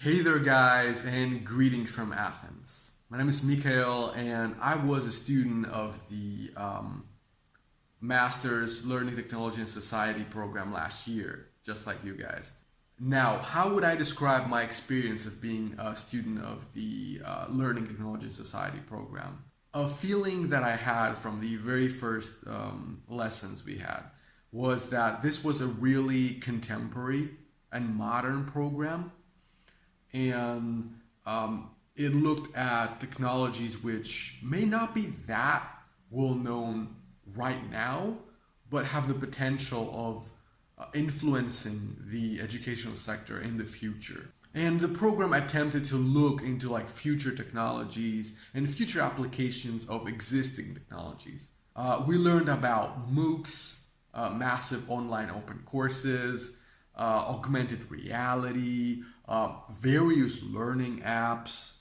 Hey there, guys, and greetings from Athens. My name is Mikhail, and I was a student of the Master's Learning Technology and Society program last year, just like you guys. Now, how would I describe my experience of being a student of the Learning Technology and Society program? A feeling that I had from the very first lessons we had was that this was a really contemporary and modern program, and it looked at technologies which may not be that well known right now, but have the potential of influencing the educational sector in the future. And the program attempted to look into like future technologies and future applications of existing technologies. We learned about MOOCs, massive online open courses, augmented reality, various learning apps,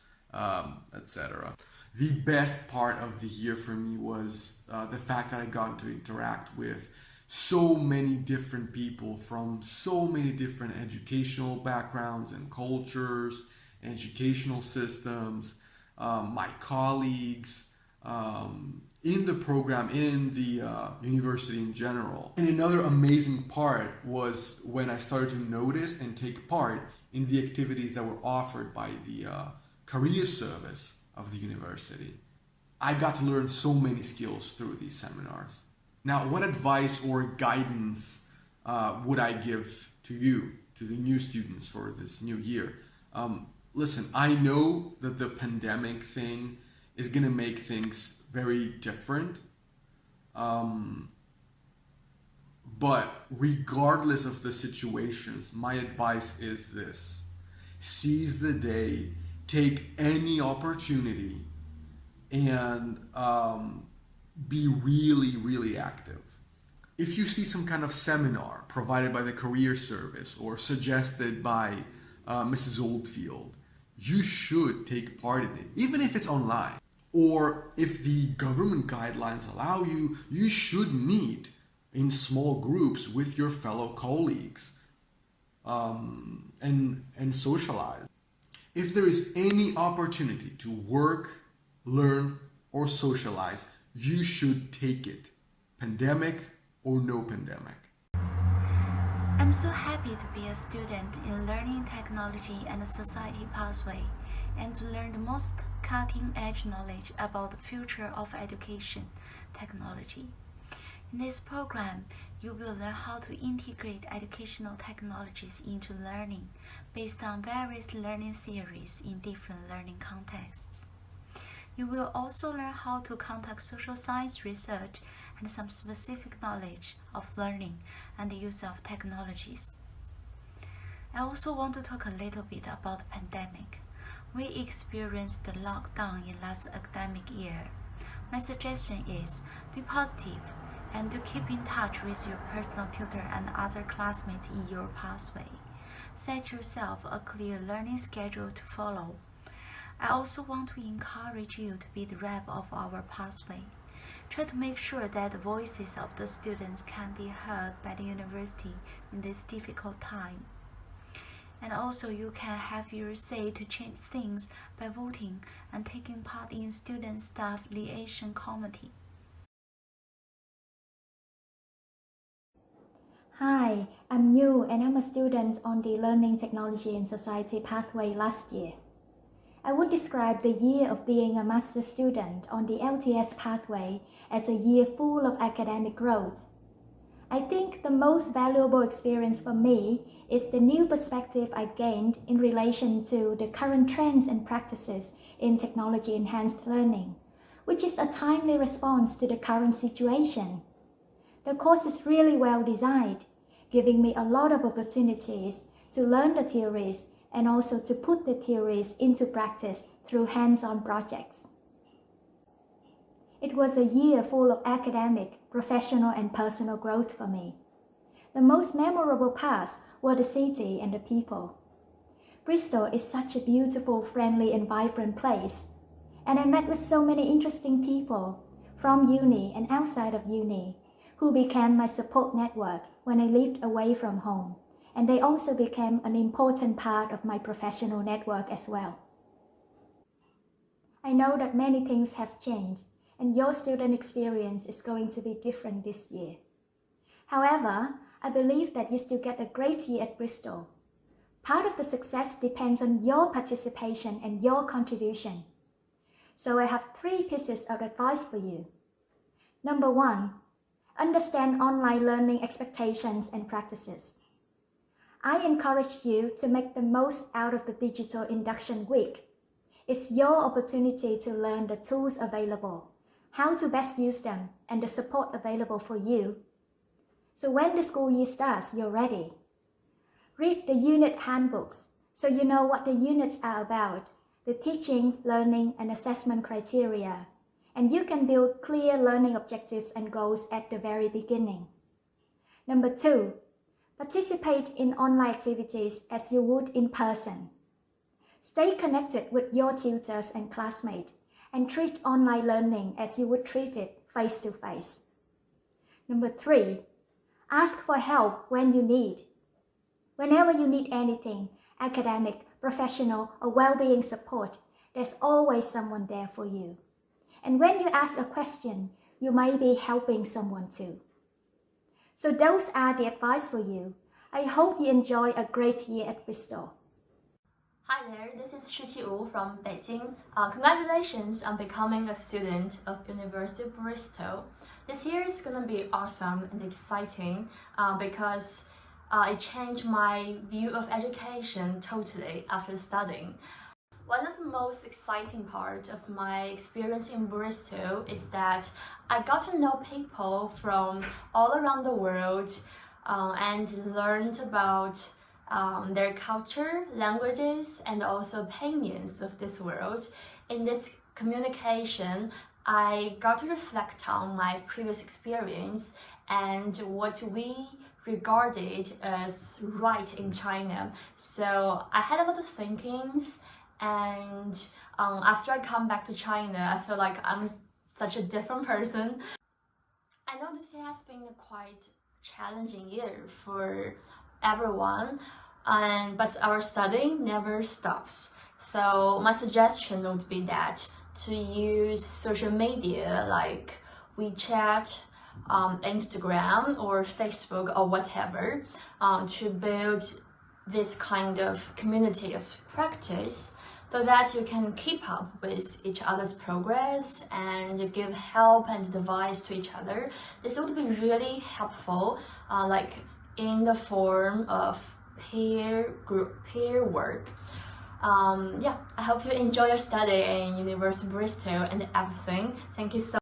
etc. The best part of the year for me was the fact that I got to interact with so many different people from so many different educational backgrounds and cultures, educational systems, my colleagues, in the program, in the university in general. And another amazing part was when I started to notice and take part in the activities that were offered by the career service of the university. I got to learn so many skills through these seminars. Now, what advice or guidance would I give to you, to the new students for this new year? Listen, I know that the pandemic thing is going to make things very different. But regardless of the situations, my advice is this: seize the day, take any opportunity, and be really, really active. If you see some kind of seminar provided by the career service or suggested by Mrs. Oldfield, you should take part in it, even if it's online. Or if the government guidelines allow you, you should meet in small groups with your fellow colleagues, and socialize. If there is any opportunity to work, learn, or socialize, you should take it, pandemic or no pandemic. I'm so happy to be a student in Learning Technology and Society pathway and to learn the most cutting-edge knowledge about the future of education technology. In this program, you will learn how to integrate educational technologies into learning based on various learning theories in different learning contexts. You will also learn how to conduct social science research and some specific knowledge of learning and the use of technologies. I also want to talk a little bit about the pandemic. We experienced the lockdown in last academic year. My suggestion is be positive and to keep in touch with your personal tutor and other classmates in your pathway. Set yourself a clear learning schedule to follow. I also want to encourage you to be the rep of our pathway. Try to make sure that the voices of the students can be heard by the university in this difficult time. And also you can have your say to change things by voting and taking part in student staff liaison committee. Hi, I'm Yu and I'm a student on the Learning Technology and Society pathway last year. I would describe the year of being a master's student on the LTS pathway as a year full of academic growth. I think the most valuable experience for me is the new perspective I gained in relation to the current trends and practices in technology-enhanced learning, which is a timely response to the current situation. The course is really well designed, giving me a lot of opportunities to learn the theories and also to put the theories into practice through hands-on projects. It was a year full of academic, professional, and personal growth for me. The most memorable parts were the city and the people. Bristol is such a beautiful, friendly, and vibrant place, and I met with so many interesting people from uni and outside of uni who became my support network when I lived away from home and they also became an important part of my professional network as well. I know that many things have changed, and your student experience is going to be different this year. However, I believe that you still get a great year at Bristol. Part of the success depends on your participation and your contribution. So I have 3 pieces of advice for you. Number 1, understand online learning expectations and practices. I encourage you to make the most out of the digital induction week. It's your opportunity to learn the tools available, how to best use them, and the support available for you. So when the school year starts, you're ready. Read the unit handbooks so you know what the units are about, the teaching, learning, and assessment criteria, and you can build clear learning objectives and goals at the very beginning. Number 2, participate in online activities as you would in person. Stay connected with your tutors and classmates and treat online learning as you would treat it face-to-face. Number 3, ask for help when you need. Whenever you need anything, academic, professional, or well-being support, there's always someone there for you. And when you ask a question, you may be helping someone too. So those are the advice for you. I hope you enjoy a great year at Bristol. Hi there, this is Shiqi Wu from Beijing. Congratulations on becoming a student of University of Bristol. This year is gonna be awesome and exciting because it changed my view of education totally after studying. One of the most exciting parts of my experience in Bristol is that I got to know people from all around the world and learned about their culture, languages, and also opinions of this world. In this communication, I got to reflect on my previous experience and what we regarded as right in China. So I had a lot of thinkings, and after I come back to China, I feel like I'm such a different person. I know this has been a quite challenging year for everyone, but our studying never stops. So my suggestion would be that to use social media like WeChat, Instagram or Facebook or whatever to build this kind of community of practice so that you can keep up with each other's progress and give help and advice to each other. This would be really helpful, like in the form of peer work. I hope you enjoy your study in University of Bristol and everything. Thank you so